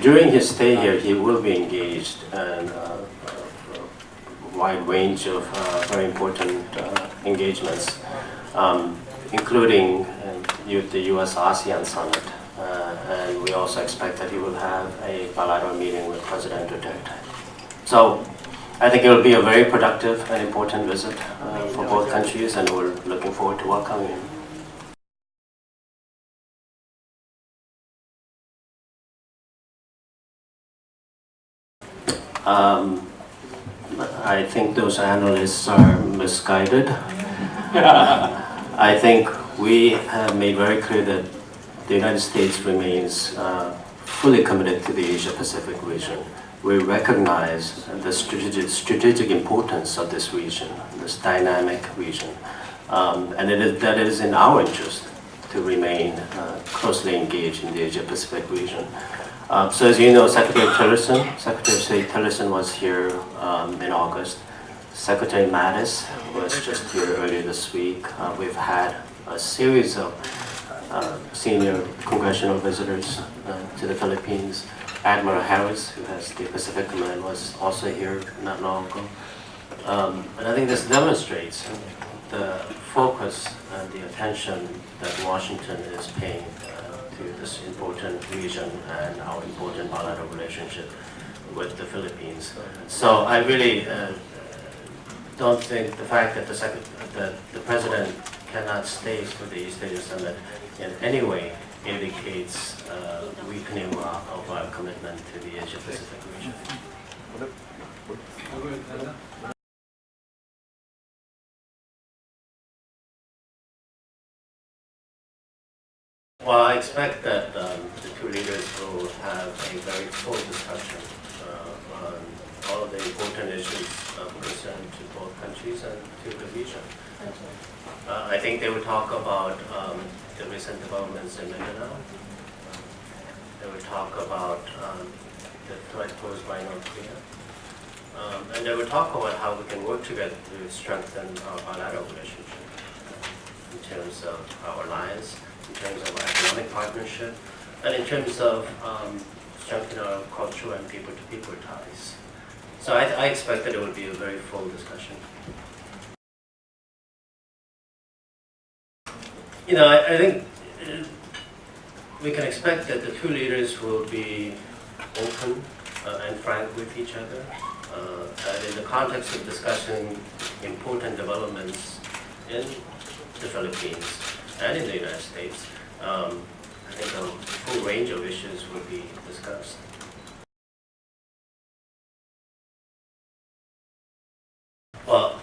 during his stay here, he will be engaged in a wide range of very important engagements, including the U.S.-ASEAN Summit. And we also expect that he will have a bilateral meeting with President Duterte. So I think it will be a very productive and important visit for both countries, and we're looking forward to welcoming him. I think those analysts are misguided. I think we have made very clear that the United States remains fully committed to the Asia-Pacific region. We recognize the strategic importance of this region, this dynamic region, and that it is in our interest to remain closely engaged in the Asia-Pacific region. So as you know, Secretary of State Tillerson was here in August. Secretary Mattis was just here earlier this week. We've had a series of senior congressional visitors to the Philippines. Admiral Harris, who has the Pacific Command, was also here not long ago. And I think this demonstrates the focus and the attention that Washington is paying to this important region and our important bilateral relationship with the Philippines. So I really don't think the fact that the President cannot stay for the East Asia Summit in any way indicates weakening of our commitment to the Asia-Pacific region. Well, I expect that the two leaders will have a very full discussion on all of the important issues of concern to both countries and to the region. I think they will talk about the recent developments in Mindanao. They will talk about the threat posed by North Korea. And they will talk about how we can work together to strengthen our bilateral relationship in terms of our alliance, in terms of our economic partnership, and in terms of strengthening our cultural and people-to-people ties. So I expect that it will be a very full discussion. You know, I think we can expect that the two leaders will be open and frank with each other. And in the context of discussing important developments in the Philippines and in the United States, I think a full range of issues will be discussed. Well,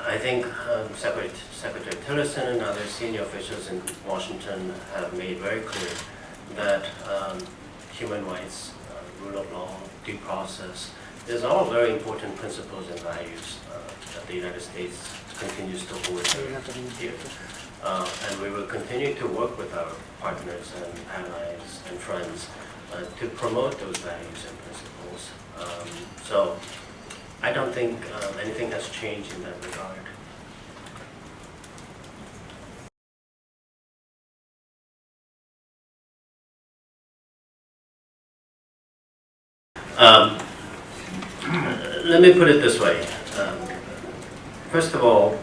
I think Secretary Tillerson and other senior officials in Washington have made very clear that human rights, rule of law, due process, these are all very important principles and values that the United States continues to hold dear. And we will continue to work with our partners and allies and friends to promote those values and principles. So I don't think anything has changed in that regard. Let me put it this way. First of all,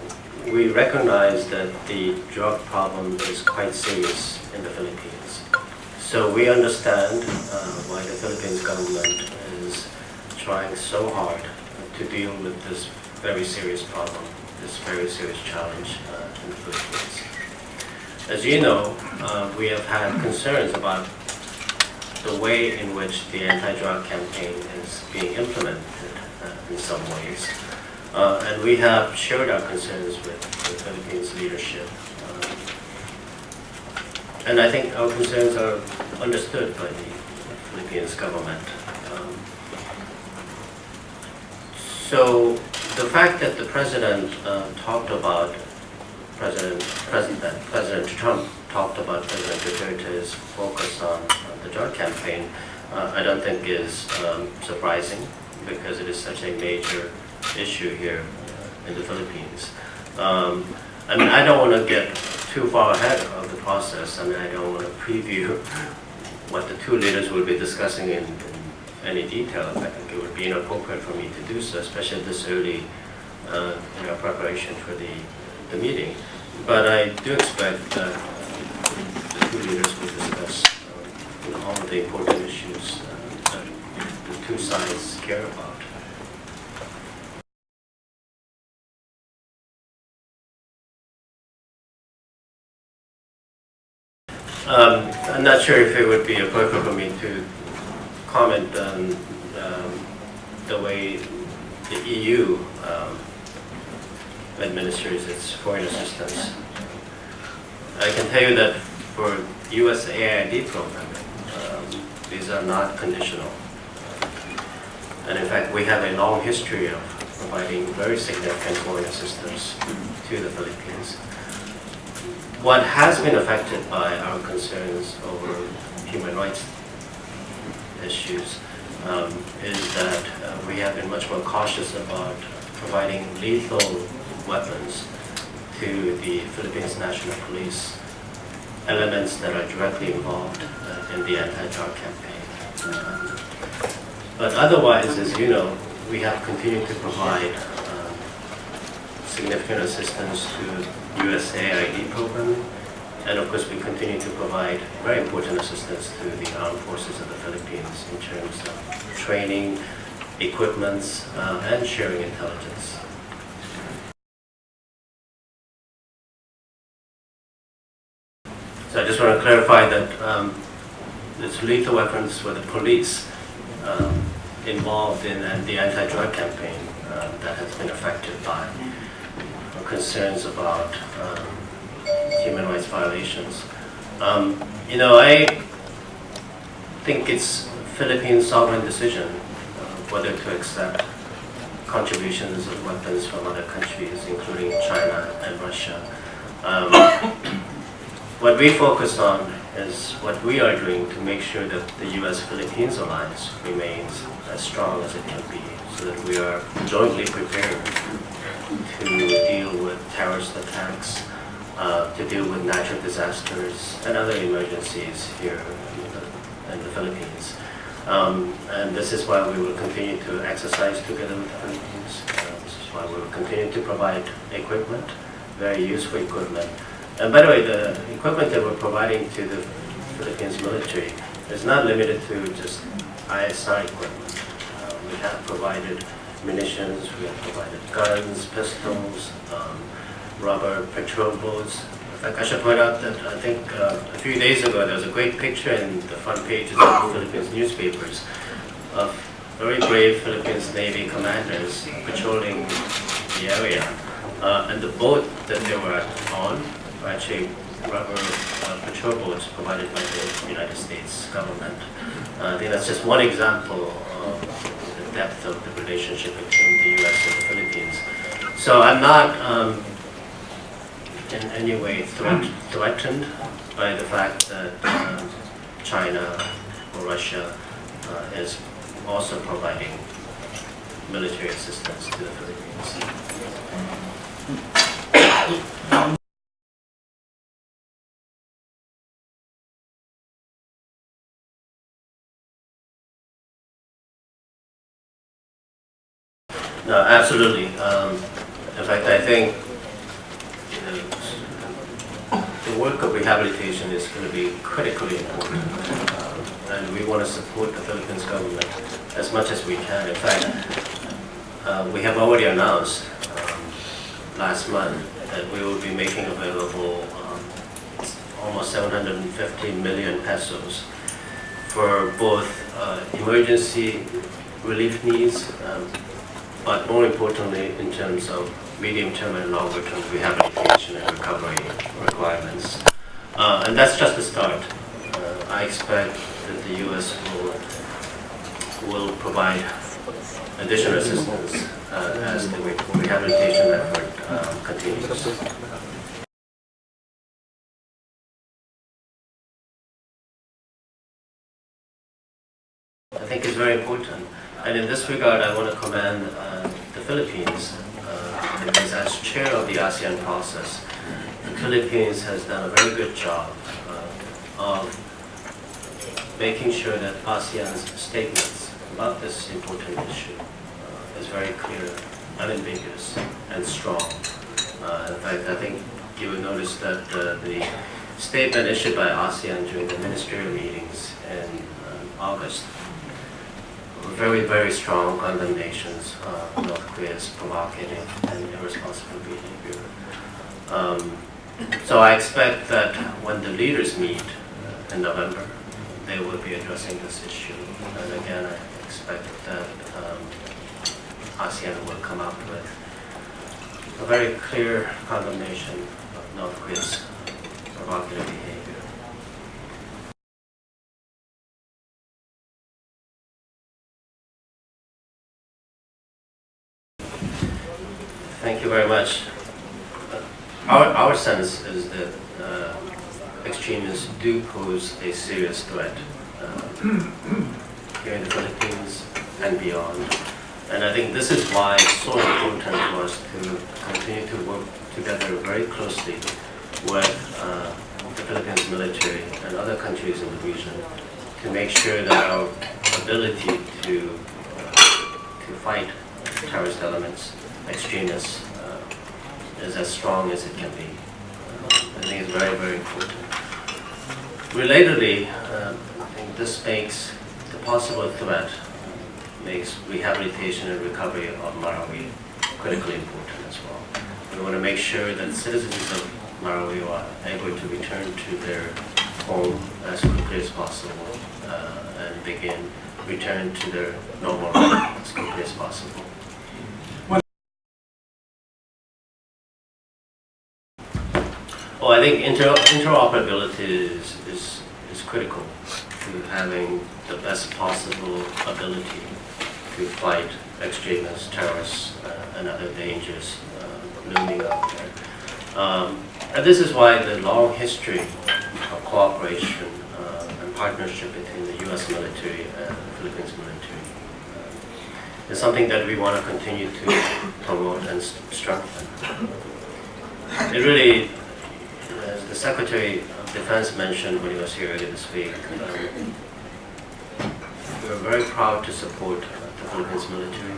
we recognize that the drug problem is quite serious in the Philippines. So we understand why the Philippines government is trying so hard to deal with this very serious problem, this very serious challenge in the Philippines. As you know, we have had concerns about the way in which the anti-drug campaign is being implemented in some ways. And we have shared our concerns with the Philippines leadership. And I think our concerns are understood by the Philippines government. So the fact that the President talked about President Trump talked about President Duterte's focus on the drug campaign, I don't think is surprising, because it is such a major issue here in the Philippines. I mean, I don't want to get too far ahead of the process. I mean, I don't want to preview what the two leaders will be discussing in any details. I think it would be inappropriate for me to do so, especially this early in our preparation for the meeting. But I do expect that the two leaders will discuss all of the important issues that the two sides care about. I'm not sure if it would be appropriate for me to comment on the way the EU administers its foreign assistance. I can tell you that for USAID program, these are not conditional. And in fact, we have a long history of providing very significant foreign assistance to the Philippines. What has been affected by our concerns over human rights issues is that we have been much more cautious about providing lethal weapons to the Philippines National Police, elements that are directly involved in the anti-drug campaign. But otherwise, as you know, we have continued to provide significant assistance to USAID programming, and of course we continue to provide very important assistance to the armed forces of the Philippines in terms of training, equipments, and sharing intelligence. So I just want to clarify that it's lethal weapons for the police involved in the anti-drug campaign that has been affected by concerns about human rights violations. You know, I think it's Philippine sovereign decision whether to accept contributions of weapons from other countries, including China and Russia. What we focus on is what we are doing to make sure that the U.S.-Philippines alliance remains as strong as it can be, so that we are jointly prepared to deal with terrorist attacks, to deal with natural disasters and other emergencies here in the Philippines. And this is why we will continue to exercise together with the Philippines. This is why we will continue to provide equipment, very useful equipment. And by the way, the equipment that we're providing to the Philippines military is not limited to just ISR equipment. We have provided munitions, we have provided guns, pistols, rubber patrol boats. In fact, I should point out that I think a few days ago there was a great picture in the front pages of the Philippines newspapers of very brave Philippines Navy commanders patrolling the area. And the boat that they were on were actually rubber patrol boats provided by the United States government. I think that's just one example of the depth of the relationship between the U.S. and the Philippines. So I'm not in any way threatened by the fact that China or Russia is also providing military assistance to the Philippines. No, absolutely. In fact, I think the work of rehabilitation is going to be critically important, and we want to support the Philippines government as much as we can. In fact, we have already announced last month that we will be making available almost 750 million pesos for both emergency relief needs, but more importantly in terms of medium-term and longer-term rehabilitation and recovery requirements. And that's just the start. I expect that the U.S. will provide additional assistance as the rehabilitation effort continues. I think it's very important. And in this regard, I want to commend the Philippines, because as chair of the ASEAN process, the Philippines has done a very good job of making sure that ASEAN's statements about this important issue is very clear, unambiguous, and strong. In fact, I think you will notice that the statement issued by ASEAN during the ministerial meetings in August were very, very strong condemnations of North Korea's provocative and irresponsible behavior. So I expect that when the leaders meet in November, they will be addressing this issue. And again, I expect that ASEAN will come up with a very clear condemnation of North Korea's provocative behavior. Thank you very much. Our sense is that extremists do pose a serious threat here in the Philippines and beyond. And I think this is why it's so important for us to continue to work together very closely with the Philippines military and other countries in the region to make sure that our ability to fight terrorist elements, extremists, is as strong as it can be. I think it's very, very important. Relatedly, I think this makes the possible threat makes rehabilitation and recovery of Marawi critically important as well. We want to make sure that citizens of Marawi are able to return to their home as quickly as possible and return to their normal life as quickly as possible. Well, I think interoperability is critical to having the best possible ability to fight extremists, terrorists, and other dangers looming out there. And this is why the long history of cooperation and partnership between the U.S. military and the Philippines military is something that we want to continue to promote and strengthen. It really, as the Secretary of Defense mentioned when he was here earlier this week, we're very proud to support the Philippines military.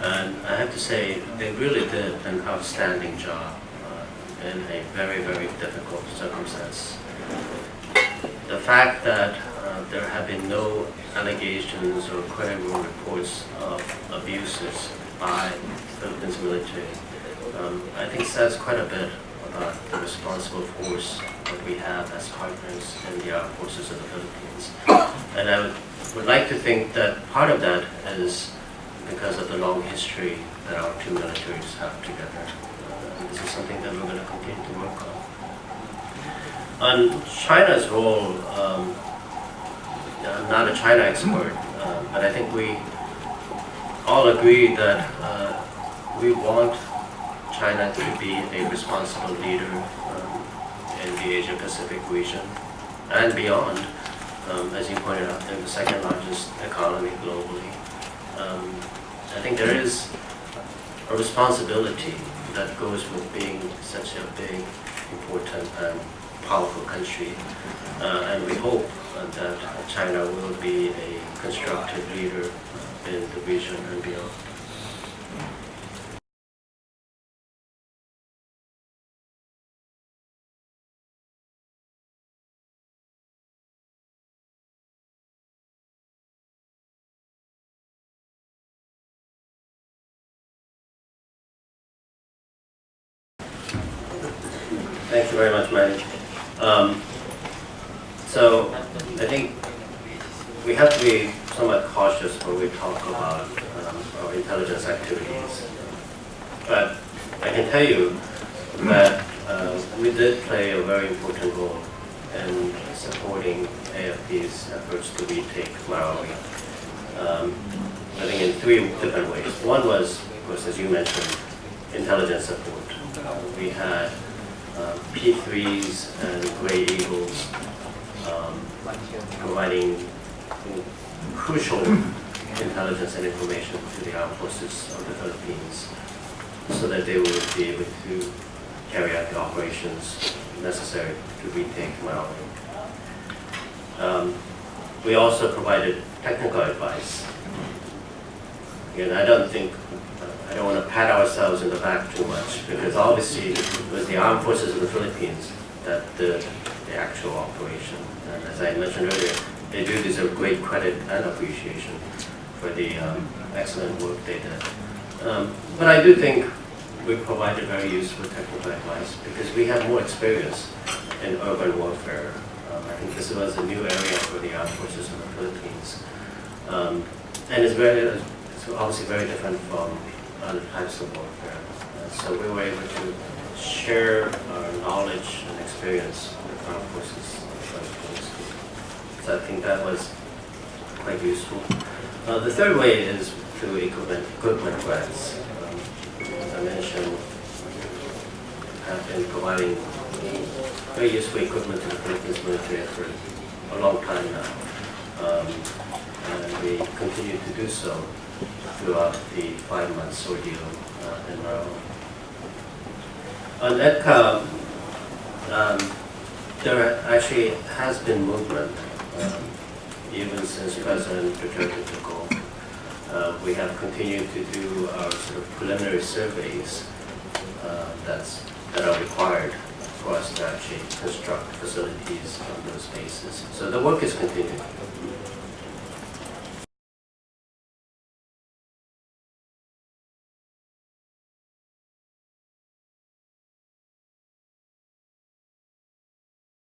And I have to say, they really did an outstanding job in a very, very difficult circumstance. The fact that there have been no allegations or credible reports of abuses by the Philippines military, I think says quite a bit about the responsible force that we have as partners in the armed forces of the Philippines. And I would like to think that part of that is because of the long history that our two militaries have together. This is something that we're going to continue to work on. On China's role, I'm not a China expert, but I think we all agree that we want China to be a responsible leader in the Asia-Pacific region and beyond, as you pointed out, in the second largest economy globally. I think there is a responsibility that goes with being such a big, important, and powerful country. And we hope that China will be a constructive leader in the region and beyond. Thank you very much, Mike. So I think we have to be somewhat cautious when we talk about our intelligence activities. But I can tell you that we did play a very important role in supporting AFP's efforts to retake Marawi. I think in three different ways. One was, of course, as you mentioned, intelligence support. We had P3s and Gray Eagles providing crucial intelligence and information to the armed forces of the Philippines so that they would be able to carry out the operations necessary to retake Marawi. We also provided technical advice. Again, I don't want to pat ourselves in the back too much, because obviously it was the Armed Forces of the Philippines that did the actual operation. And as I mentioned earlier, they do deserve great credit and appreciation for the excellent work they did. But I do think we provided very useful technical advice because we have more experience in urban warfare. I think this was a new area for the Armed Forces of the Philippines. And it's obviously very different from other types of warfare. So we were able to share our knowledge and experience with Armed Forces of the Philippines. So I think that was quite useful. The third way is through equipment grants. As I mentioned, have been providing very useful equipment to the Philippines military for a long time now. And we continue to do so throughout the 5-month ordeal in Maro. On EDCA, there actually has been movement even since President Duterte took over. We have continued to do our sort of preliminary surveys that are required for us to actually construct facilities on those bases. So the work is continuing.